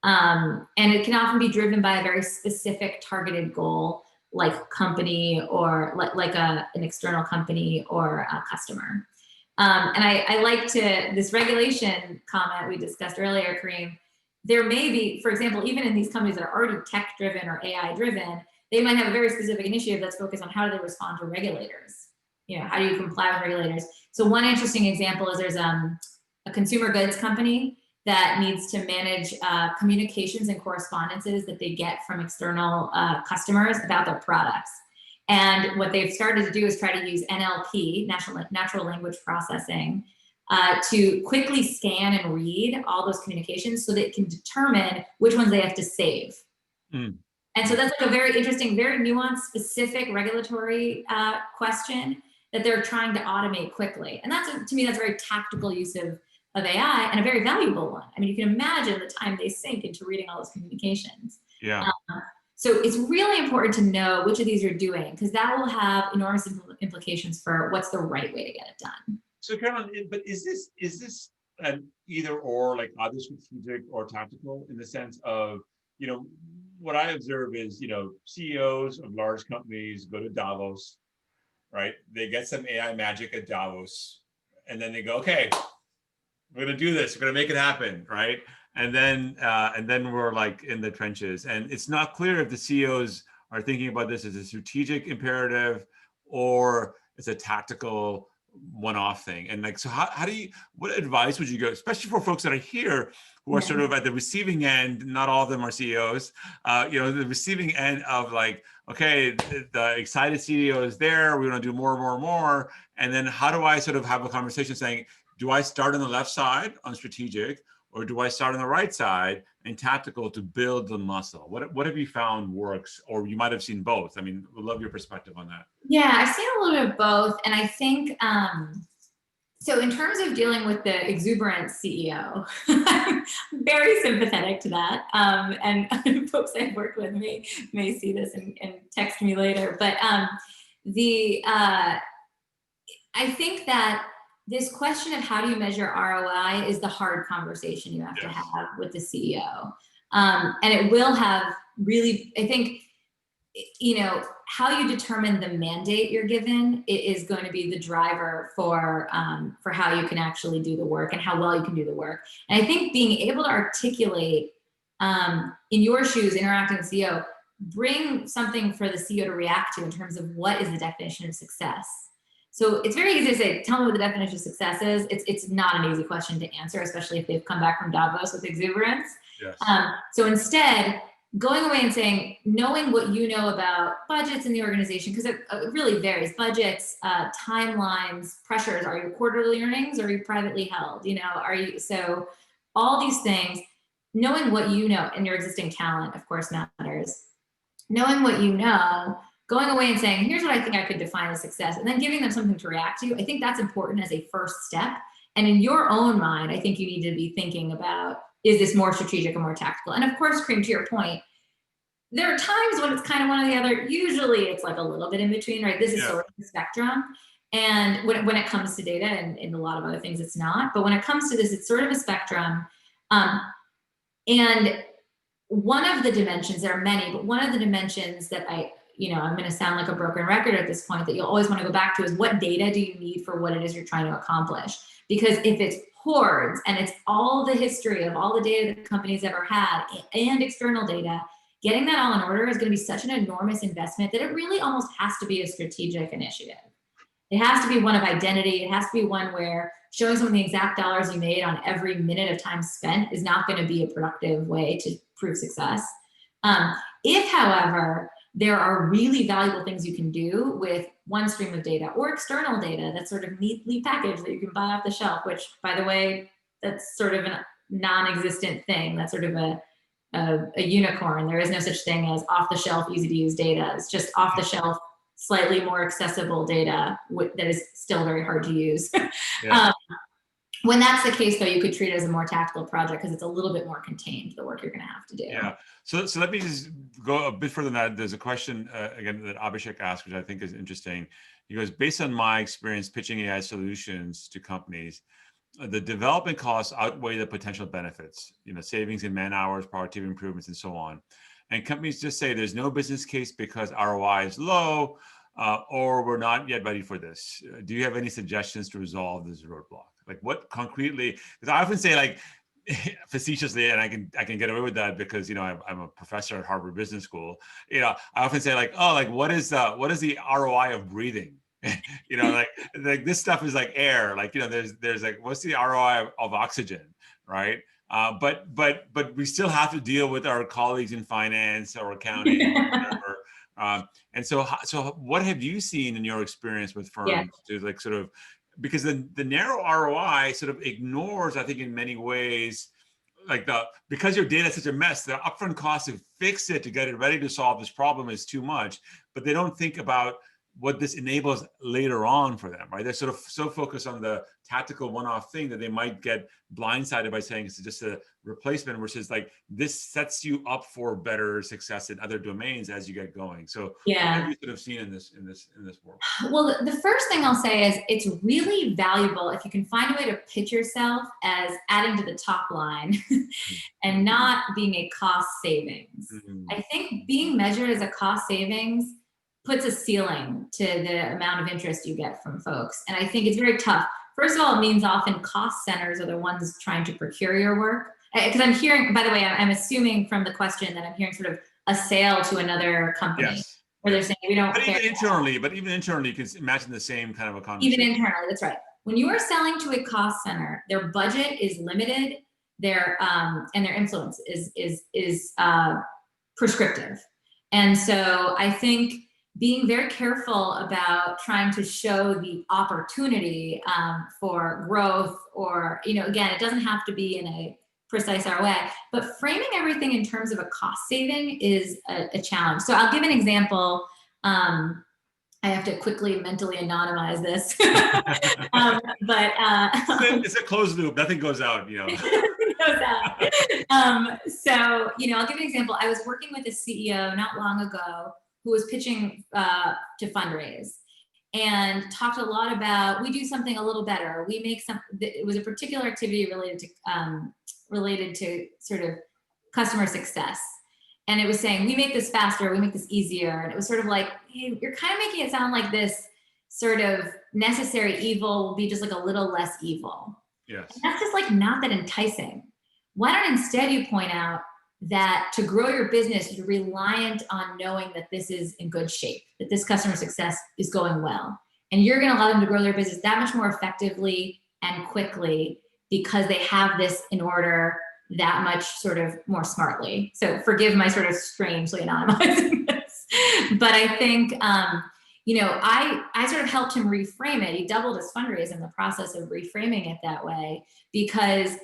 And it can often be driven by a very specific targeted goal, like company or like an external company or a customer. And I like this regulation comment we discussed earlier, Karim. There may be, for example, even in these companies that are already tech-driven or AI-driven, they might have a very specific initiative that's focused on how do they respond to regulators. How do you comply with regulators? So one interesting example is there's a consumer goods company that needs to manage communications and correspondences that they get from external customers about their products. And what they've started to do is try to use NLP, natural language processing, to quickly scan and read all those communications so that it can determine which ones they have to save. Mm. And so that's like a very interesting, very nuanced, specific regulatory question that they're trying to automate quickly. And to me, that's a very tactical use of AI and a very valuable one. I mean, you can imagine the time they sink into reading all those communications. Yeah. So it's really important to know which of these you're doing, because that will have enormous implications for what's the right way to get it done. So Caroline, but is this an either or, like either strategic or tactical, in the sense of, what I observe is, CEOs of large companies go to Davos, right? They get some AI magic at Davos, and then they go, okay, we're going to do this. We're going to make it happen, right? And then we're like in the trenches. And it's not clear if the CEOs are thinking about this as a strategic imperative or it's a tactical one-off thing. And like, so what advice would you give, especially for folks that are here who are sort of at the receiving end? Not all of them are CEOs, the receiving end of like, okay, the excited CEO is there. We want to do more. And then how do I sort of have a conversation saying, do I start on the left side on strategic, or do I start on the right side and tactical to build the muscle? What have you found works, or you might have seen both? I mean, we'd love your perspective on that. Yeah, I've seen a little bit of both. And I think, so in terms of dealing with the exuberant CEO, I'm very sympathetic to that. And folks I've worked with may see this and text me later. But I think that this question of how do you measure ROI is the hard conversation you have to have with the CEO. And it will have really, I think, how you determine the mandate you're given is going to be the driver for how you can actually do the work and how well you can do the work. And I think being able to articulate in your shoes, interacting with the CEO, bring something for the CEO to react to in terms of what is the definition of success. So it's very easy to say, tell me what the definition of success is. It's not an easy question to answer, especially if they've come back from Davos with exuberance. Yes. So instead, going away and saying, knowing what you know about budgets in the organization, because it really varies. Budgets, timelines, pressures. Are you quarterly earnings or are you privately held? So all these things, knowing what you know and your existing talent, of course, matters. Knowing what you know, going away and saying, here's what I think I could define as success, and then giving them something to react to. I think that's important as a first step. And in your own mind, I think you need to be thinking about, is this more strategic or more tactical? And of course, Karim, to your point, there are times when it's kind of one or the other. Usually it's like a little bit in between, right? This is sort of the spectrum. And when it comes to data, and in a lot of other things, it's not. But when it comes to this, it's sort of a spectrum. And one of the dimensions, there are many, but one of the dimensions that I'm going to sound like a broken record at this point, that you'll always want to go back to is, what data do you need for what it is you're trying to accomplish? Because if it's hordes and it's all the history of all the data that the company's ever had and external data, getting that all in order is going to be such an enormous investment that it really almost has to be a strategic initiative. It has to be one of identity. It has to be one where showing someone the exact dollars you made on every minute of time spent is not going to be a productive way to prove success. If, however, there are really valuable things you can do with one stream of data or external data that's sort of neatly packaged that you can buy off the shelf, which, by the way, that's sort of a non-existent thing. That's sort of a unicorn. There is no such thing as off-the-shelf, easy-to-use data. It's just off-the-shelf, slightly more accessible data that is still very hard to use. Yeah. When that's the case, though, you could treat it as a more tactical project because it's a little bit more contained, the work you're going to have to do. Yeah. So let me just go a bit further than that. There's a question, again, that Abhishek asked, which I think is interesting. He goes, based on my experience pitching AI solutions to companies, the development costs outweigh the potential benefits, savings in man hours, productivity improvements, and so on. And companies just say there's no business case because ROI is low, or we're not yet ready for this. Do you have any suggestions to resolve this roadblock? Like, what concretely? Because I often say, like, facetiously, and I can get away with that because I'm a professor at Harvard Business School. I often say, like, oh, like what is the ROI of breathing? like this stuff is like air. Like there's like, what's the ROI of oxygen, right? But we still have to deal with our colleagues in finance or accounting or whatever. And so what have you seen in your experience with firms to like sort of, because the narrow ROI sort of ignores, I think, in many ways, like because your data is such a mess, the upfront cost to fix it, to get it ready to solve this problem is too much, but they don't think about what this enables later on for them, right? They're sort of so focused on the tactical one-off thing that they might get blindsided by saying it's just a replacement, versus like this sets you up for better success in other domains as you get going. So what have you sort of seen in this work? Well, the first thing I'll say is it's really valuable if you can find a way to pitch yourself as adding to the top line and not being a cost savings. Mm-hmm. I think being measured as a cost savings puts a ceiling to the amount of interest you get from folks. And I think it's very tough. First of all, it means often cost centers are the ones trying to procure your work. Because I'm hearing, by the way, I'm assuming from the question that I'm hearing sort of a sale to another company. Yes. Where they're saying, we don't care. Even internally, you can imagine the same kind of a conversation. Even internally, that's right. When you are selling to a cost center, their budget is limited, and their influence is prescriptive. And so I think being very careful about trying to show the opportunity for growth, or, again, it doesn't have to be in a precise ROI, but framing everything in terms of a cost saving is a challenge. So I'll give an example. I have to quickly mentally anonymize this. It's a closed loop. Nothing goes out, Nothing goes out. So, I'll give an example. I was working with a CEO not long ago who was pitching to fundraise, and talked a lot about, we do something a little better. We make it was a particular activity related to sort of customer success. And it was saying, we make this faster, we make this easier. And it was sort of like, hey, you're kind of making it sound like this sort of necessary evil will be just like a little less evil. Yes. And that's just like not that enticing. Why don't instead you point out that to grow your business, you're reliant on knowing that this is in good shape, that this customer success is going well. And you're going to allow them to grow their business that much more effectively and quickly because they have this in order that much sort of more smartly. So forgive my sort of strangely anonymizing this. But I think, I sort of helped him reframe it. He doubled his fundraise in the process of reframing it that way, because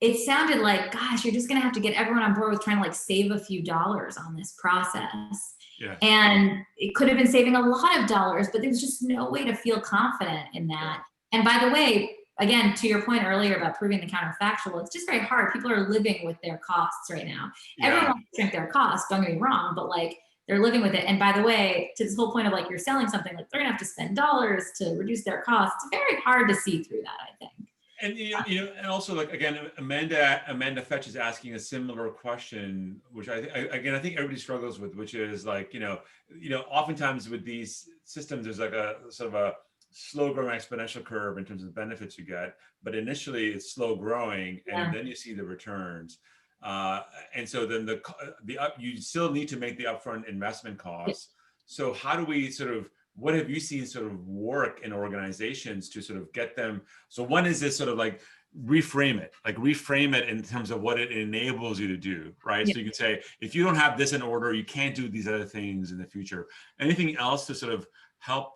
it sounded like, gosh, you're just going to have to get everyone on board with trying to like save a few dollars on this process. Yeah. And it could have been saving a lot of dollars, but there's just no way to feel confident in that. And by the way, again, to your point earlier about proving the counterfactual, it's just very hard. People are living with their costs right now. Yeah. Everyone wants to shrink their costs, don't get me wrong, but like they're living with it. And by the way, to this whole point of like, you're selling something, like they're gonna have to spend dollars to reduce their costs. It's very hard to see through that, I think. And and also, like, again, Amanda Fetch is asking a similar question, which I think everybody struggles with, which is like, oftentimes with these systems, there's like a sort of a slow growing exponential curve in terms of the benefits you get, but initially it's slow growing, and then you see the returns. And so then you still need to make the upfront investment costs. So how do we what have you seen sort of work in organizations to sort of get them? So one is this sort of like reframe it in terms of what it enables you to do, right? So you can say, if you don't have this in order, you can't do these other things in the future. Anything else to sort of help,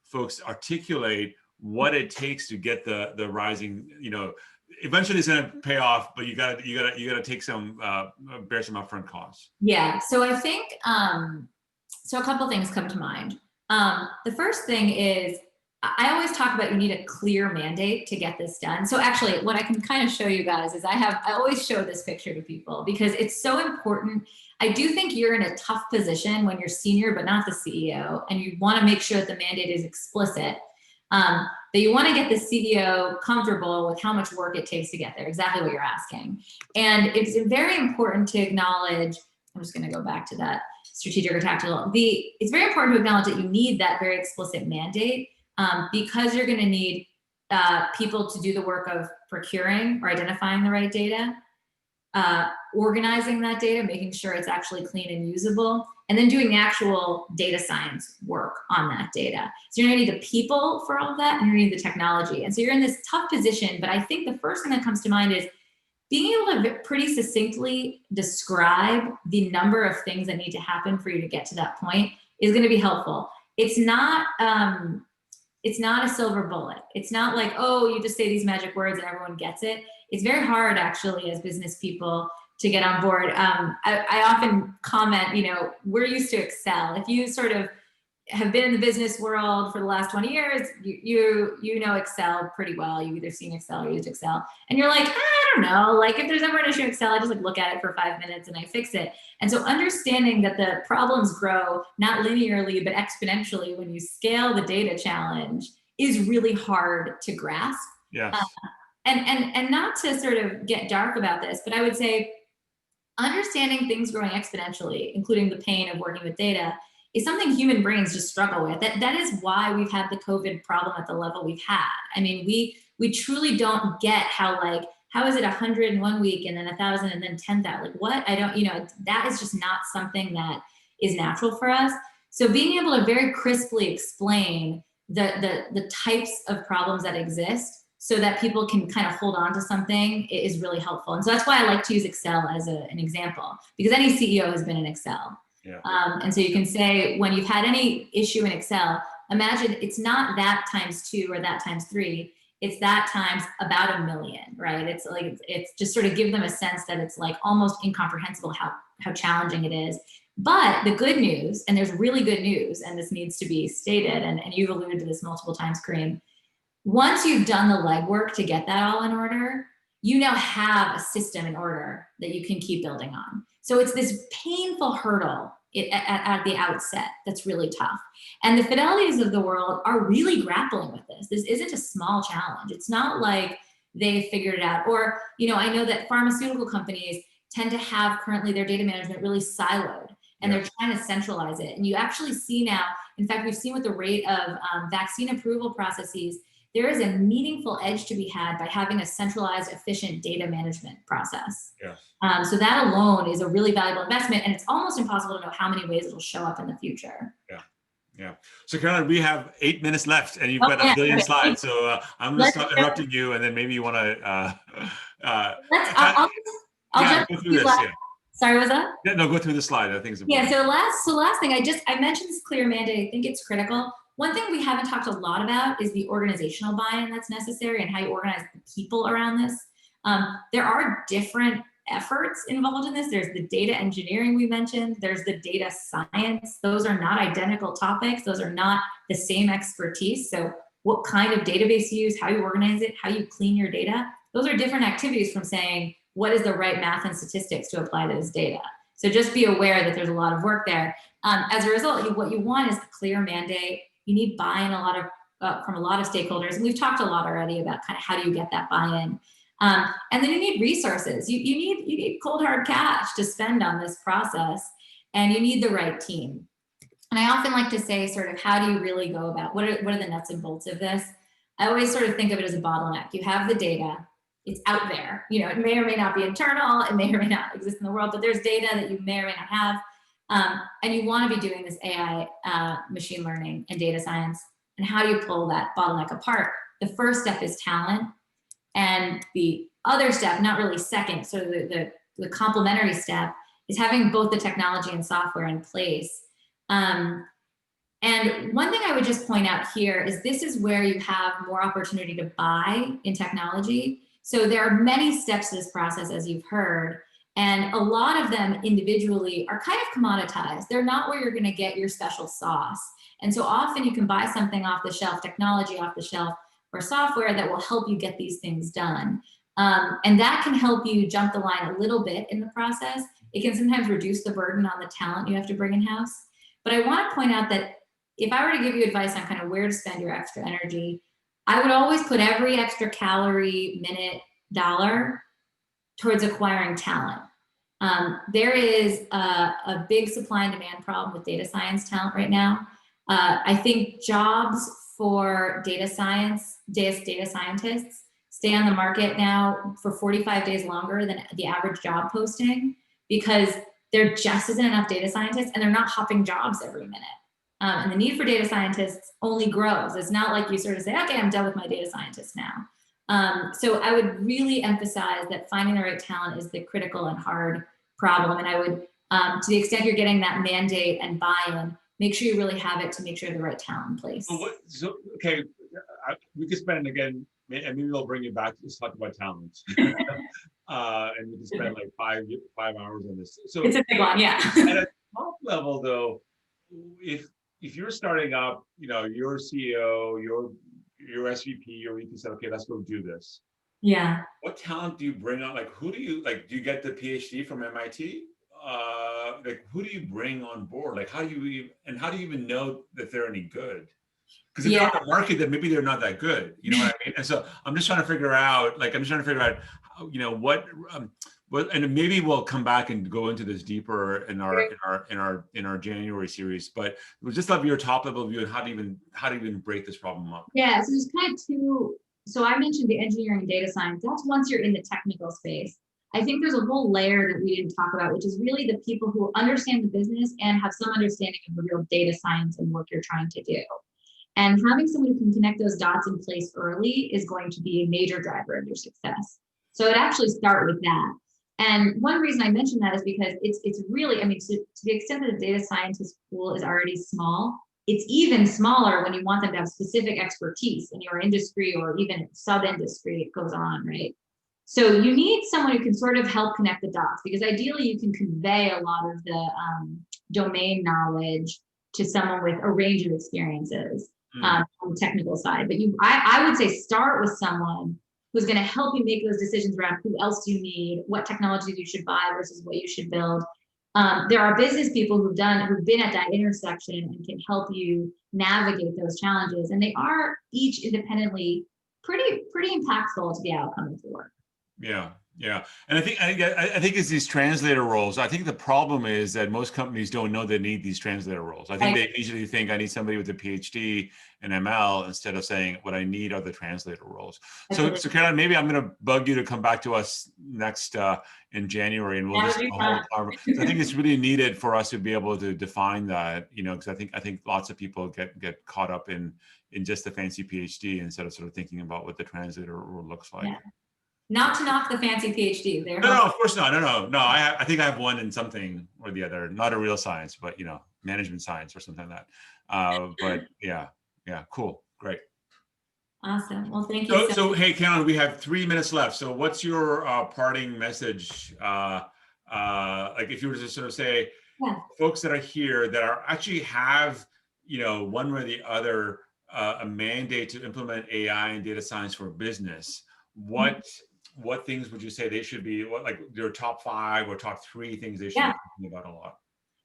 folks articulate what it takes to get the rising, eventually it's going to pay off, but you got to take some, bear some upfront costs. Yeah. So I think, so a couple things come to mind. The first thing is, I always talk about you need a clear mandate to get this done. So actually what I can kind of show you guys is I always show this picture to people because it's so important. I do think you're in a tough position when you're senior, but not the CEO, and you want to make sure that the mandate is explicit. That you want to get the CEO comfortable with how much work it takes to get there, exactly what you're asking. And it's very important to acknowledge, I'm just going to go back to that strategic or tactical. It's very important to acknowledge that you need that very explicit mandate because you're going to need people to do the work of procuring or identifying the right data, organizing that data, making sure it's actually clean and usable, and then doing the actual data science work on that data. So you're gonna need the people for all of that, and you're gonna need the technology. And so you're in this tough position, but I think the first thing that comes to mind is being able to pretty succinctly describe the number of things that need to happen for you to get to that point is gonna be helpful. It's not a silver bullet. It's not like, oh, you just say these magic words and everyone gets it. It's very hard actually as business people to get on board. I often comment, we're used to Excel. If you sort of have been in the business world for the last 20 years, you know Excel pretty well. You've either seen Excel or used Excel. And you're like, I don't know, like if there's ever an issue in Excel, I just like look at it for 5 minutes and I fix it. And so understanding that the problems grow not linearly, but exponentially when you scale the data challenge is really hard to grasp. Yes. And not to sort of get dark about this, but I would say understanding things growing exponentially, including the pain of working with data, is something human brains just struggle with. That is why we've had the COVID problem at the level we've had. I mean, we truly don't get how is it 100 in 1 week and then 1,000 and then 10,000? Like what? I don't, that is just not something that is natural for us. So being able to very crisply explain the types of problems that exist so that people can kind of hold on to something is really helpful. And so that's why I like to use Excel as an example, because any CEO has been in Excel. Yeah. And so you can say, when you've had any issue in Excel, imagine it's not that times 2 or that times 3, it's that times about 1 million, right? It's like, it's just sort of give them a sense that it's like almost incomprehensible how challenging it is. But the good news, and there's really good news, and this needs to be stated, and you've alluded to this multiple times, Karim, once you've done the legwork to get that all in order, you now have a system in order that you can keep building on. So it's this painful hurdle at the outset that's really tough. And the Fidelities of the world are really grappling with this. This isn't a small challenge. It's not like they figured it out. Or, I know that pharmaceutical companies tend to have currently their data management really siloed, and they're trying to centralize it. And you actually see now, in fact, we've seen with the rate of vaccine approval processes, there is a meaningful edge to be had by having a centralized, efficient data management process. Yes. So that alone is a really valuable investment, and it's almost impossible to know how many ways it'll show up in the future. Yeah. So Caroline, we have 8 minutes left, and you've got a billion slides. So I'm going to start interrupting you, and then maybe you want to. I'll jump go through this. Yeah. Sorry, was that? Yeah, no, go through the slide. I think it's important. Yeah. So last thing, I mentioned this clear mandate. I think it's critical. One thing we haven't talked a lot about is the organizational buy-in that's necessary and how you organize the people around this. There are different efforts involved in this. There's the data engineering we mentioned. There's the data science. Those are not identical topics. Those are not the same expertise. So what kind of database you use, how you organize it, how you clean your data, those are different activities from saying, what is the right math and statistics to apply to this data? So just be aware that there's a lot of work there. As a result, what you want is a clear mandate. You need buy-in from a lot of stakeholders. And we've talked a lot already about kind of how do you get that buy-in. And then you need resources. You need cold hard cash to spend on this process, and you need the right team. And I often like to say sort of, how do you really go about, what are the nuts and bolts of this? I always sort of think of it as a bottleneck. You have the data, it's out there. You know, it may or may not be internal, it may or may not exist in the world, but there's data that you may or may not have. And you want to be doing this AI, machine learning and data science. And how do you pull that bottleneck apart? The first step is talent. And the other step, not really second, so the complementary step is having both the technology and software in place. And one thing I would just point out here is this is where you have more opportunity to buy in technology. So there are many steps to this process, as you've heard, and a lot of them individually are kind of commoditized. They're not where you're going to get your special sauce. And so often you can buy something off the shelf, technology off the shelf, or software that will help you get these things done. And that can help you jump the line a little bit in the process. It can sometimes reduce the burden on the talent you have to bring in-house. But I want to point out that if I were to give you advice on kind of where to spend your extra energy, I would always put every extra calorie, minute, dollar towards acquiring talent. There is a big supply and demand problem with data science talent right now. I think jobs for data scientists stay on the market now for 45 days longer than the average job posting, because there just isn't enough data scientists and they're not hopping jobs every minute. And the need for data scientists only grows. It's not like you sort of say, okay, I'm done with my data scientist now. So I would really emphasize that finding the right talent is the critical and hard problem. And I would, to the extent you're getting that mandate and buy-in, make sure you really have it to make sure the right talent in place. Okay, we could spend again, and maybe we'll bring you back to talk about talent. And we can spend like five hours on this. So it's a big one, yeah. At a top level, though, if you're starting up, you know, your CEO, your SVP, your VP said, okay, let's go do this. Yeah. What talent do you bring on? Like, who do you like? Do you get the PhD from MIT? Like, who do you bring on board? Like, how do you even know that they're any good? Because if they're on the market, then maybe they're not that good. You know what I mean? And so I'm just trying to figure out, how, you know, what, and maybe we'll come back and go into this deeper in our January series. But we'll just love your top level view and how to even break this problem up. Yeah. So there's kind of two. So I mentioned the engineering and data science. That's once you're in the technical space. I think there's a whole layer that we didn't talk about, which is really the people who understand the business and have some understanding of the real data science and work you're trying to do. And having someone who can connect those dots in place early is going to be a major driver of your success. So it actually start with that. And one reason I mention that is because it's really, I mean, to the extent that the data scientist pool is already small, it's even smaller when you want them to have specific expertise in your industry or even sub-industry, it goes on, right? So you need someone who can sort of help connect the dots, because ideally you can convey a lot of the domain knowledge to someone with a range of experiences on the technical side. But I would say start with someone who's going to help you make those decisions around who else you need, what technologies you should buy versus what you should build. There are business people who've been at that intersection and can help you navigate those challenges. And they are each independently pretty impactful to the outcome of the work. Yeah. And I think it's these translator roles. I think the problem is that most companies don't know they need these translator roles. I think they usually think I need somebody with a PhD in ML instead of saying what I need are the translator roles. So Caroline, maybe I'm going to bug you to come back to us next in January, and we'll just do a whole time. So I think it's really needed for us to be able to define that, you know, because I think lots of people get caught up in just the fancy PhD instead of sort of thinking about what the translator role looks like. Yeah. Not to knock the fancy PhD. No, of course not. No. I think I have one in something or the other, not a real science, but you know, management science or something like that. But yeah, cool, great. Awesome. Well, thank you. So hey, Caroline, we have 3 minutes left. So what's your parting message? Like if you were to sort of say, folks that are here that are actually have, you know, one way or the other, a mandate to implement AI and data science for business. what things would you say they should be, what, like your top 5 or top 3 things they should Yeah. be thinking about a lot?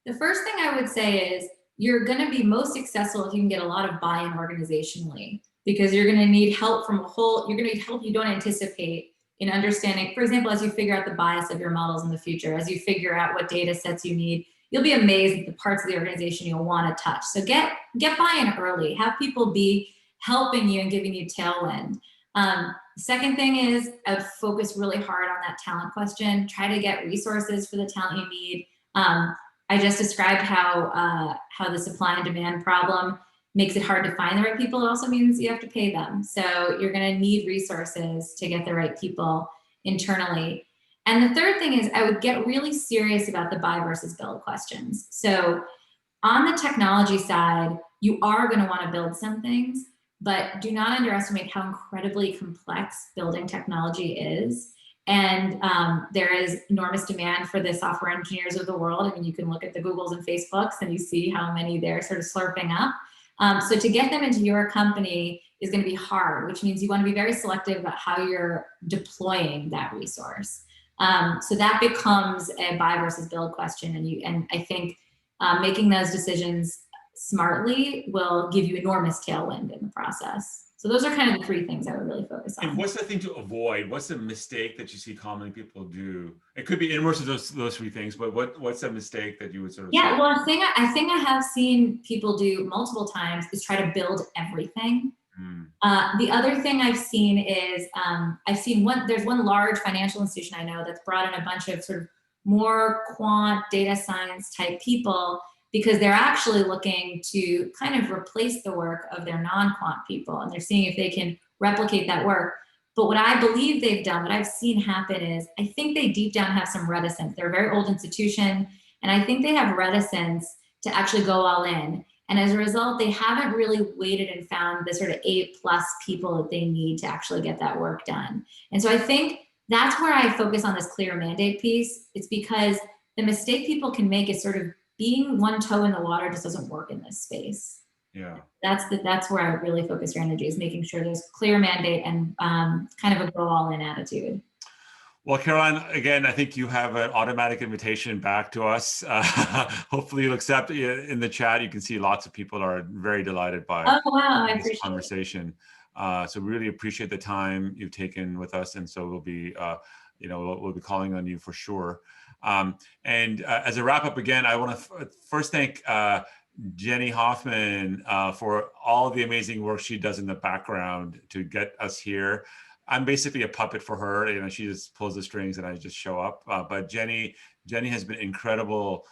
The first thing I would say is you're going to be most successful if you can get a lot of buy-in organizationally, because you're going to need help from you're going to need help you don't anticipate in understanding, for example, as you figure out the bias of your models in the future, as you figure out what data sets you need, you'll be amazed at the parts of the organization you'll want to touch. So get buy-in early, have people be helping you and giving you tailwind. The second thing is I would focus really hard on that talent question, try to get resources for the talent you need. I just described how the supply and demand problem makes it hard to find the right people. It also means you have to pay them. So you're going to need resources to get the right people internally. And the third thing is I would get really serious about the buy versus build questions. So on the technology side, you are going to want to build some things, but do not underestimate how incredibly complex building technology is. And there is enormous demand for the software engineers of the world. I mean, you can look at the Googles and Facebooks and you see how many they're sort of slurping up. So to get them into your company is going to be hard, which means you want to be very selective about how you're deploying that resource. So that becomes a buy versus build question. And I think making those decisions smartly will give you enormous tailwind in the process. So those are kind of the 3 things I would really focus on. And what's the thing to avoid? What's the mistake that you see commonly people do? It could be inverse of those 3 things, but what's a mistake that you would sort of say? Well, a thing I have seen people do multiple times is try to build everything. The other thing I've seen is there's one large financial institution I know that's brought in a bunch of sort of more quant data science type people, because they're actually looking to kind of replace the work of their non-quant people. And they're seeing if they can replicate that work. But what I believe they've done, what I've seen happen is, I think they deep down have some reticence. They're a very old institution. And I think they have reticence to actually go all in. And as a result, they haven't really waited and found the sort of A+ people that they need to actually get that work done. And so I think that's where I focus on this clear mandate piece. It's because the mistake people can make is sort of being one toe in the water just doesn't work in this space. Yeah. That's where I would really focus your energy, is making sure there's clear mandate and kind of a go all in attitude. Well, Caroline, again, I think you have an automatic invitation back to us. Hopefully you'll accept it. In the chat. You can see lots of people are very delighted by this conversation. So we really appreciate the time you've taken with us. And so we'll be, we'll be calling on you for sure. And as a wrap up, again, I want to first thank Jenny Hoffman for all the amazing work she does in the background to get us here. I'm basically a puppet for her. She just pulls the strings and I just show up. But Jenny has been incredible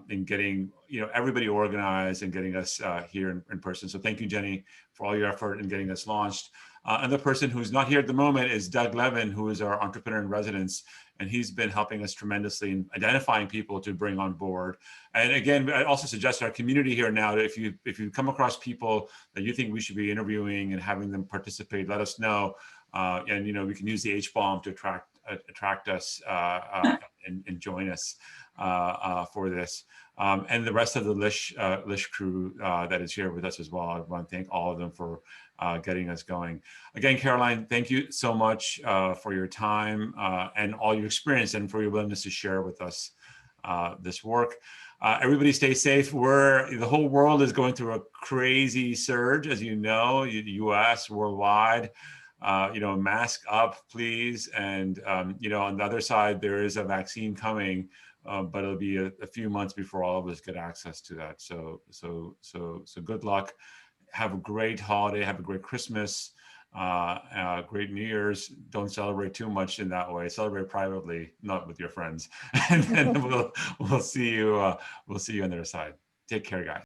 in getting everybody organized and getting us here in person. So thank you, Jenny, for all your effort in getting us launched. And the person who's not here at the moment is Doug Levin, who is our entrepreneur in residence. And he's been helping us tremendously in identifying people to bring on board. And again, I also suggest our community here now that if you come across people that you think we should be interviewing and having them participate, let us know. And we can use the H-bomb to attract us and join us for this. And the rest of the Lish crew that is here with us as well. I want to thank all of them for getting us going. Again, Caroline, thank you so much for your time and all your experience and for your willingness to share with us this work. Everybody stay safe. The whole world is going through a crazy surge, as you know, US, worldwide. Mask up, please. And, on the other side, there is a vaccine coming, but it'll be a few months before all of us get access to that. So good luck. Have a great holiday. Have a great Christmas. Great New Year's. Don't celebrate too much in that way. Celebrate privately, not with your friends. And then we'll see you. We'll see you on the other side. Take care, guys.